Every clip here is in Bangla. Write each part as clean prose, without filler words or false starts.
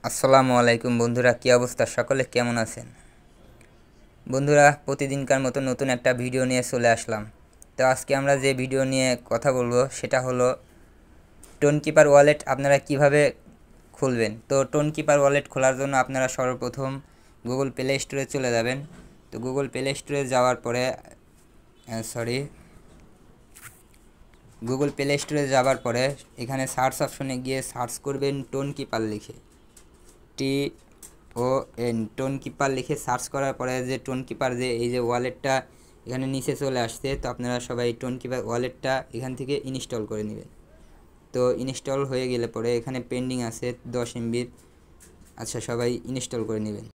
আসসালামু আলাইকুম বন্ধুরা, কী অবস্থা? সকলে কেমন আছেন? বন্ধুরা, প্রতিদিনকার মতো নতুন একটা ভিডিও নিয়ে চলে আসলাম। তো আজকে আমরা যে ভিডিও নিয়ে কথা বলবো সেটা হলো টোনকিপার ওয়ালেট আপনারা কিভাবে খুলবেন। তো টোনকিপার ওয়ালেট খোলার জন্য আপনারা সর্বপ্রথম গুগল প্লে স্টোরে চলে যাবেন। তো গুগল প্লে স্টোরে যাওয়ার পরে গুগল প্লে স্টোরে যাওয়ার পরে এখানে সার্চ অপশনে গিয়ে সার্চ করবেন টোনকিপার লিখে, টোনকিপার লিখে সার্চ করার পরে যে টোনকিপার যে এই যে ওয়ালেটটা এখানে নিচে চলে আসছে। তো আপনারা সবাই টোনকিপার ওয়ালেটটা এখান থেকে ইনস্টল করে নেবেন। তো ইনস্টল হয়ে গেলে পরে এখানে পেন্ডিং আছে 10 MB। আচ্ছা, সবাই ইনস্টল করে নেবেন।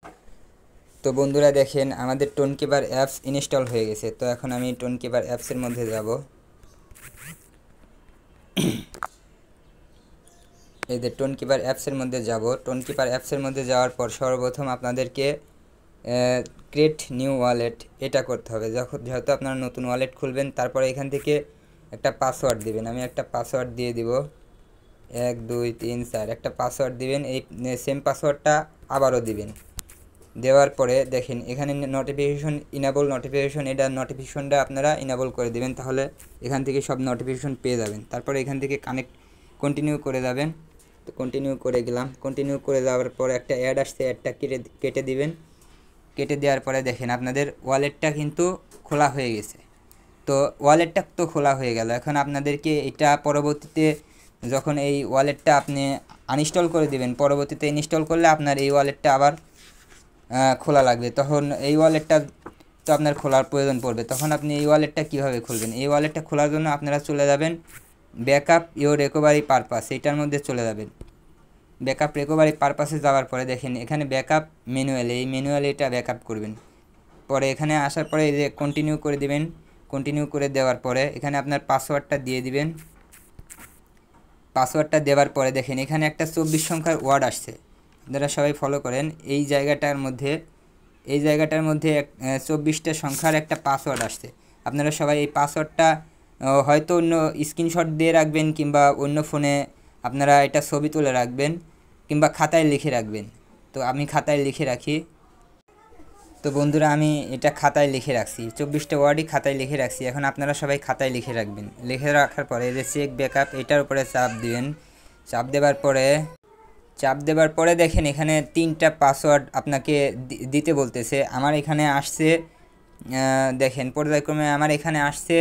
তো বন্ধুরা দেখেন, আমাদের টোনকিপার অ্যাপস ইনস্টল হয়ে গেছে। তো এখন আমি টোনকিপার অ্যাপসের মধ্যে যাব। এই যে টোনকিপার অ্যাপসের মধ্যে যাব। টোনকিপার অ্যাপসের মধ্যে যাওয়ার পর সর্বপ্রথম আপনাদেরকে ক্রিয়েট নিউ ওয়ালেট এটা করতে হবে। যেহেতু আপনারা নতুন ওয়ালেট খুলবেন, তারপরে এখান থেকে একটা পাসওয়ার্ড দিবেন। আমি একটা পাসওয়ার্ড দিয়ে দিব, 1 2 3 4 একটা পাসওয়ার্ড দিবেন। এই সেম পাসওয়ার্ডটা আবারও দিবেন। দেওয়ার পরে দেখেন এখানে নোটিফিকেশন ইনেবল নোটিফিকেশন, এটা নোটিফিকেশনটা আপনারা ইনেবল করে দিবেন, তাহলে এখান থেকে সব নোটিফিকেশন পেয়ে যাবেন। তারপরে এখান থেকে কন্টিনিউ করে যাবেন। তো কন্টিনিউ করে গেলাম। কন্টিনিউ করে যাওয়ার পর একটা অ্যাড আসছে, অ্যাডটা কেটে দিবেন। কেটে দেওয়ার পরে দেখেন আপনাদের ওয়ালেটটা কিন্তু খোলা হয়ে গেছে। তো ওয়ালেটটা তো খোলা হয়ে গেল। এখন আপনাদেরকে এটা পরবর্তীতে যখন এই ওয়ালেটটা আপনি আনইনস্টল করে দিবেন, পরবর্তীতে ইনস্টল করলে আপনার এই ওয়ালেটটা আবার খোলা লাগবে। তখন এই ওয়ালেটটা তো আপনার খোলার প্রয়োজন পড়বে। তখন আপনি এই ওয়ালেটটা কীভাবে খুলবেন? এই ওয়ালেটটা খোলার জন্য আপনারা চলে যাবেন ব্যাকআপ ইওর রিকভারি পারপাস, এইটার মধ্যে চলে যাবেন। ব্যাকআপ রিকভারি পারপাসে যাওয়ার পরে দেখেন এখানে ব্যাকআপ ম্যানুয়াল, এই ম্যানুয়ালে এটা ব্যাকআপ করবেন। পরে এখানে আসার পরে এই যে কন্টিনিউ করে দিবেন। কন্টিনিউ করে দেওয়ার পরে এখানে আপনার পাসওয়ার্ডটা দিয়ে দিবেন। পাসওয়ার্ডটা দেওয়ার পরে দেখেন এখানে একটা 24 সংখ্যার ওয়ার্ড আসছে, আপনারা সবাই ফলো করেন। এই জায়গাটার মধ্যে 24টা সংখ্যার একটা পাসওয়ার্ড আসছে। আপনারা সবাই এই পাসওয়ার্ডটা হয়তো অন্য স্ক্রিনশট দিয়ে রাখবেন, কিংবা অন্য ফোনে আপনারা এটা ছবি তুলে রাখবেন, কিংবা খাতায় লিখে রাখবেন। তো আমি খাতায় লিখে রাখি। তো বন্ধুরা, আমি এটা খাতায় লিখে রাখছি, 24টা ওয়ার্ডই খাতায় লিখে রাখছি। এখন আপনারা সবাই খাতায় লিখে রাখবেন। লিখে রাখার পরে যে চেক ব্যাকআপ এটার উপরে চাপ দিবেন। চাপ দেওয়ার পরে দেখেন এখানে 3টা পাসওয়ার্ড আপনাকে দিতে বলতেছে। আমার এখানে আসছে, দেখেন পর্যায়ক্রমে আমার এখানে আসছে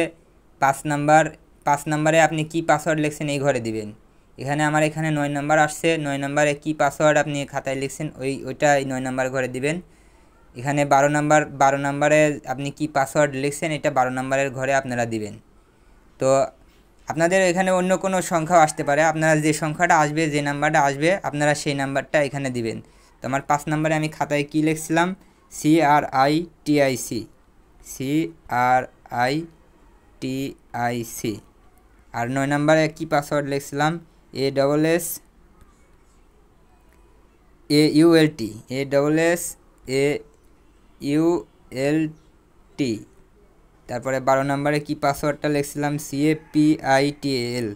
5 নাম্বারে আপনি কি পাসওয়ার্ড লিখছেন এই ঘরে দিবেন। এখানে আমার এখানে 9 নাম্বার আসছে, 9 নাম্বারে কি পাসওয়ার্ড আপনি খাতায় লিখছেন ওইটা 9 নাম্বার ঘরে দিবেন। এখানে 12 নাম্বারে আপনি কি পাসওয়ার্ড লিখছেন এটা 12 নাম্বারের ঘরে আপনারা দিবেন। তো আপনাদের এখানে অন্য কোনো সংখ্যাও আসতে পারে, আপনারা যে সংখ্যাটা আসবে, যে নাম্বারটা আসবে আপনারা সেই নাম্বারটা এখানে দিবেন। তো আমার 5 নাম্বারে আমি খাতায় কি লিখছিলাম, CRITIC। আর 9 নাম্বারে কি পাসওয়ার্ড লিখছিলাম, ASSAULT। তারপরে 12 নাম্বারে কি পাসওয়ার্ডটা লিখছিলাম, CAPITAL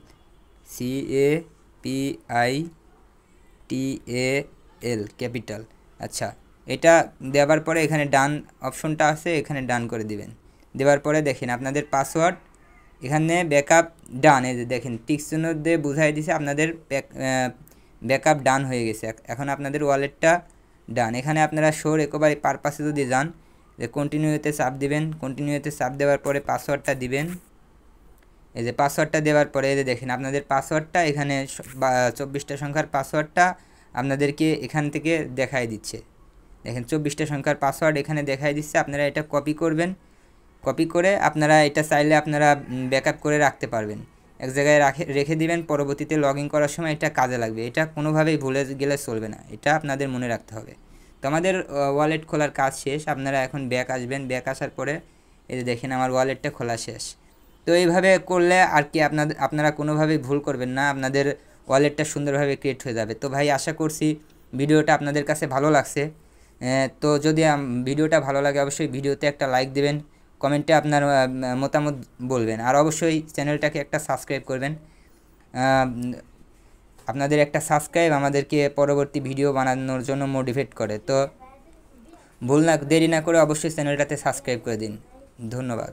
ক্যাপিটাল। আচ্ছা, এটা দেওয়ার পরে এখানে ডান অপশনটা আছে, এখানে ডান করে দিবেন। দেওয়ার পরে দেখেন আপনাদের পাসওয়ার্ড এখানে ব্যাকআপ ডান, এই যে দেখেন টিক চিহ্ন দিয়ে বুঝাই দিছে আপনাদের ব্যাকআপ ডান হয়ে গেছে। এখন আপনাদের ওয়ালেটটা ডান। এখানে আপনারা শো রিকভারি পারপাসে যদি যান, যে কন্টিনিউতে চাপ দিবেন। কন্টিনিউতে চাপ দেওয়ার পরে পাসওয়ার্ডটা দিবেন। এই যে পাসওয়ার্ডটা দেওয়ার পরে এই যে দেখেন আপনাদের পাসওয়ার্ডটা এখানে 24টা সংখ্যার পাসওয়ার্ডটা আপনাদেরকে এখান থেকে দেখাই দিচ্ছে। দেখেন 24টা সংখ্যার পাসওয়ার্ড এখানে দেখাই দিচ্ছে। আপনারা এটা কপি করবেন। কপি করে আপনারা এটা চাইলে আপনারা ব্যাকআপ করে রাখতে পারবেন, এক জায়গায় রেখে দিবেন। পরবর্তীতে লগ ইন করার সময় এটা কাজে লাগবে। এটা কোনোভাবেই ভুলে গেলে চলবে না, এটা আপনাদের মনে রাখতে হবে। তো আমাদের ওয়ালেট খোলার কাজ শেষ। আপনারা এখন ব্যাক আসবেন। ব্যাক আসার পরে এই যে দেখেন আমার ওয়ালেটটা খোলা শেষ। তো এইভাবে করলে আর কি আপনারা কোনোভাবেই ভুল করবেন না, আপনাদের ওয়ালেটটা সুন্দরভাবে ক্রিয়েট হয়ে যাবে। তো ভাই, আশা করছি ভিডিওটা আপনাদের কাছে ভালো লাগছে। তো যদি ভিডিওটা ভালো লাগে অবশ্যই ভিডিওতে একটা লাইক দিবেন, কমেন্টে আপনার মতামত বলবেন, আর অবশ্যই চ্যানেলটাকে একটা সাবস্ক্রাইব করবেন। আপনাদের একটা সাবস্ক্রাইব আমাদেরকে পরবর্তী ভিডিও বানানোর জন্য মোটিভেট করে। তো দেরি না করে অবশ্যই চ্যানেলটাতে সাবস্ক্রাইব করে দিন। ধন্যবাদ।